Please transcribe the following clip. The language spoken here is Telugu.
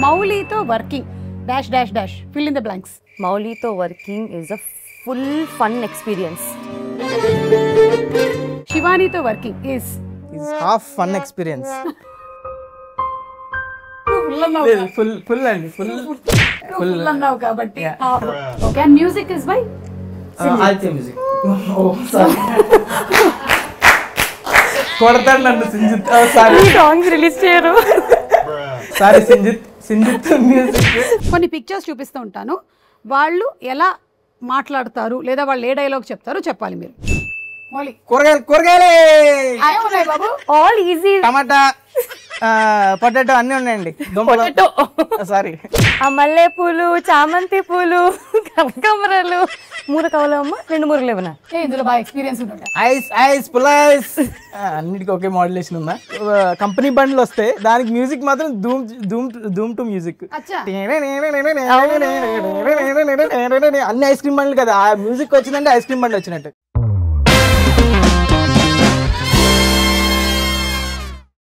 మౌలితో working dash dash dash fill in the blanks. మౌలితో working is a full fun experience. శివానీతో working is half fun experience. Full అండి ఫుల్ అన్నావు కాబట్టి. Okay, and music is by Aditya music. కొడతాడు నన్ను సింజిత్. సారీ సాంగ్స్ రిలీజ్ చేయరు. Sorry Sinjith music. కొన్ని పిక్చర్స్ చూపిస్తూ ఉంటాను, వాళ్ళు ఎలా మాట్లాడతారు లేదా వాళ్ళు ఏ డైలాగ్ చెప్తారో చెప్పాలి మీరు. మౌలి కూరగాయలే బాబు. All easy. టమాటా పొటాటో అన్నీ ఉన్నాయండి. సారీ. ఆ మల్లె పూలు, చామంతి పూలు, కమరలు, 3 కవలమ్మ 2 మూరలు ఇవ్వనా. ఇందులో బాగా ఎక్స్పీరియన్స్ ఉంటుంది. ఐస్ పుల్ ఐస్ అన్నిటికీ ఒకే మోడ్యులేషన్ ఉందా? కంపెనీ బండ్లు వస్తే దానికి మ్యూజిక్ మాత్రం ధూమ్ టు మ్యూజిక్. అన్ని ఐస్ క్రీమ్ బండ్లు కదా, ఆ మ్యూజిక్ వచ్చిందంటే ఐస్ క్రీమ్ బండ్లు వచ్చినట్టు.